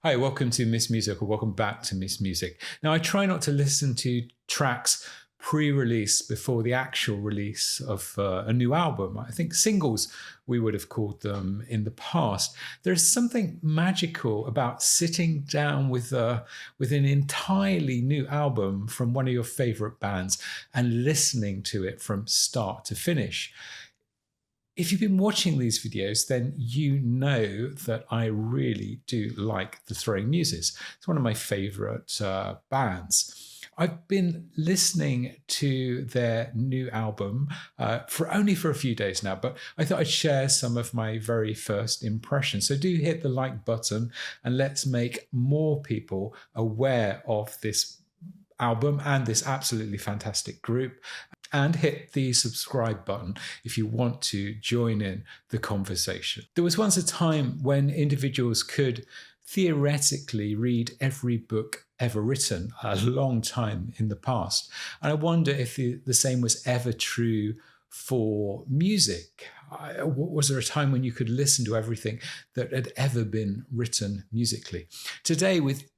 Hi, welcome to Miss Music, or welcome back to Miss Music. Now, I try not to listen to tracks pre-release before the actual release of a new album. I think singles, we would have called them in the past. There's something magical about sitting down with an entirely new album from one of your favorite bands and listening to it from start to finish. If you've been watching these videos, then you know that I really do like the Throwing Muses. It's one of my favorite bands. I've been listening to their new album for a few days now, but I thought I'd share some of my very first impressions. So do hit the like button and let's make more people aware of this album and this absolutely fantastic group. And hit the subscribe button if you want to join in the conversation. There was once a time when individuals could theoretically read every book ever written, a long time in the past. And I wonder if the same was ever true for music. Was there a time when you could listen to everything that had ever been written musically? Today, with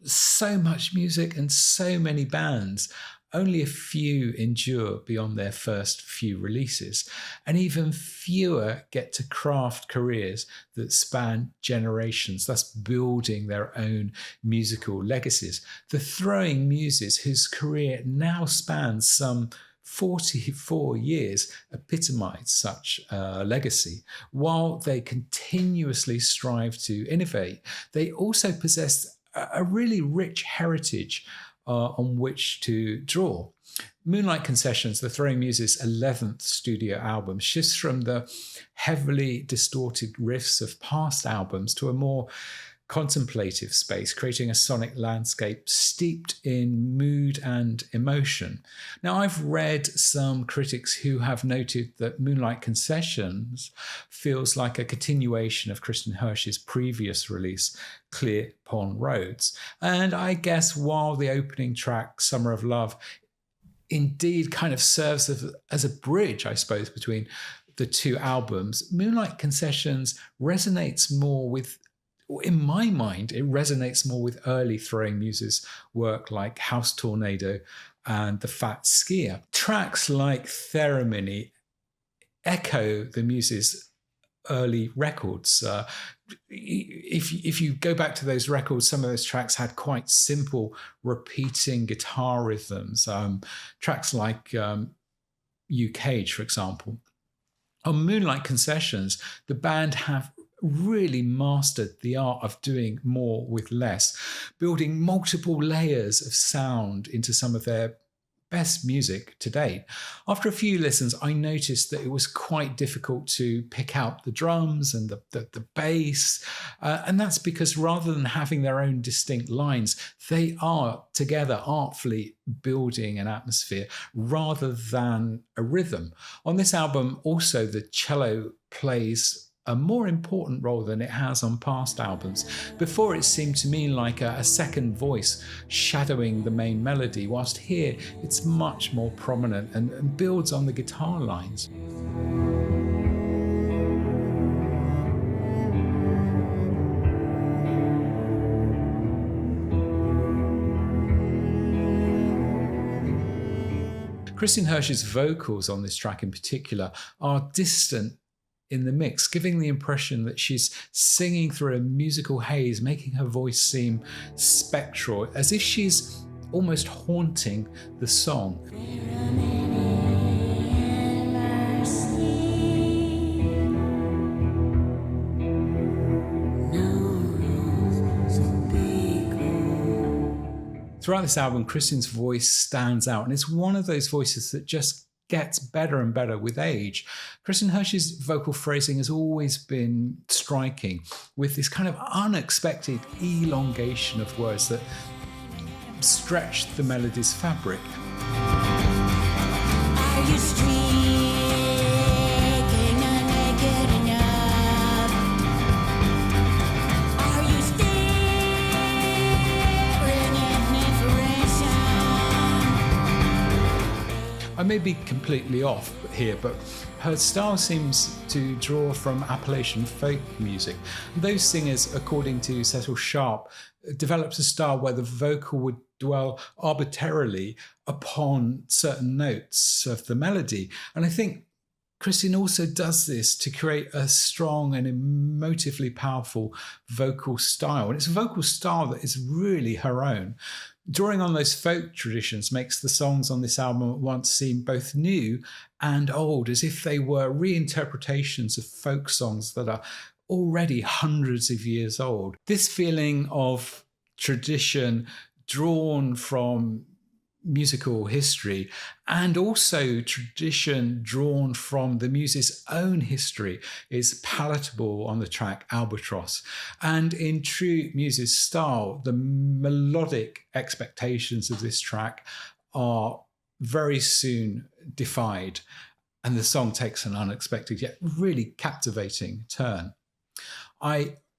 so much music and so many bands, only a few endure beyond their first few releases, and even fewer get to craft careers that span generations, thus building their own musical legacies. The Throwing Muses, whose career now spans some 44 years, epitomise such a legacy. While they continuously strive to innovate, they also possess a really rich heritage on which to draw. Moonlight Concessions, the Throwing Muses' 11th studio album, shifts from the heavily distorted riffs of past albums to a more contemplative space, creating a sonic landscape steeped in mood and emotion. Now, I've read some critics who have noted that Moonlight Concessions feels like a continuation of Kristin Hersh's previous release, Clear Pond Roads. And I guess while the opening track, Summer of Love, indeed kind of serves as a bridge, I suppose, between the two albums, Moonlight Concessions resonates more with, in my mind, it resonates more with early Throwing Muses work like House Tornado and The Fat Skier. Tracks like Theremin echo the Muses' early records. If you go back to those records, some of those tracks had quite simple repeating guitar rhythms. Tracks like You Cage, for example. On Moonlight Concessions, the band have really mastered the art of doing more with less, building multiple layers of sound into some of their best music to date. After a few listens, I noticed that it was quite difficult to pick out the drums and the bass, and that's because rather than having their own distinct lines, they are together artfully building an atmosphere rather than a rhythm. On this album, also, the cello plays a more important role than it has on past albums. Before, it seemed to me like a second voice shadowing the main melody, whilst here it's much more prominent and builds on the guitar lines. Kristin Hersh's vocals on this track in particular are distant in the mix, giving the impression that she's singing through a musical haze, making her voice seem spectral, as if she's almost haunting the song. Throughout this album, Kristin's voice stands out, and it's one of those voices that just gets better and better with age. Kristin Hersh's vocal phrasing has always been striking, with this kind of unexpected elongation of words that stretch the melody's fabric. Are you I may be completely off here, but her style seems to draw from Appalachian folk music. Those singers, according to Cecil Sharp, develops a style where the vocal would dwell arbitrarily upon certain notes of the melody. And I think Kristin also does this to create a strong and emotively powerful vocal style. And it's a vocal style that is really her own. Drawing on those folk traditions makes the songs on this album at once seem both new and old, as if they were reinterpretations of folk songs that are already hundreds of years old. This feeling of tradition drawn from musical history and also tradition drawn from the muse's own history is palatable on the track Albatross. And in true Muses style, the melodic expectations of this track are very soon defied, and the song takes an unexpected yet really captivating turn.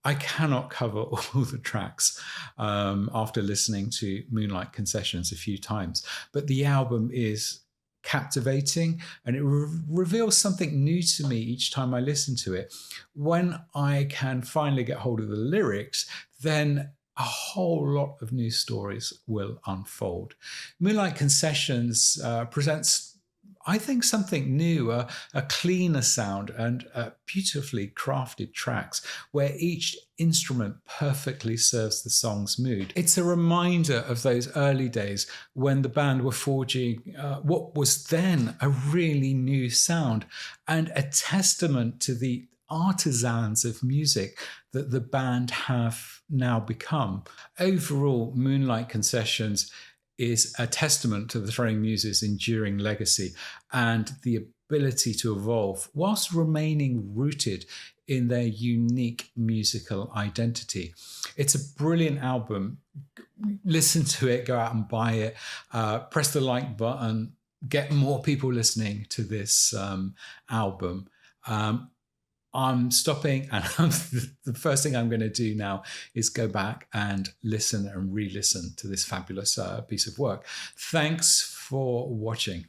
I cannot cover all the tracks after listening to Moonlight Concessions a few times, but the album is captivating and it reveals something new to me each time I listen to it. When I can finally get hold of the lyrics, then a whole lot of new stories will unfold. Moonlight Concessions presents, I think, something new, a cleaner sound and beautifully crafted tracks where each instrument perfectly serves the song's mood. It's a reminder of those early days when the band were forging what was then a really new sound, and a testament to the artisans of music that the band have now become. Overall, Moonlight Concessions is a testament to the Throwing Muses' enduring legacy and the ability to evolve whilst remaining rooted in their unique musical identity. It's a brilliant album. Listen to it, go out and buy it, press the like button, get more people listening to this album. I'm stopping, and the first thing I'm going to do now is go back and listen and re-listen to this fabulous piece of work. Thanks for watching.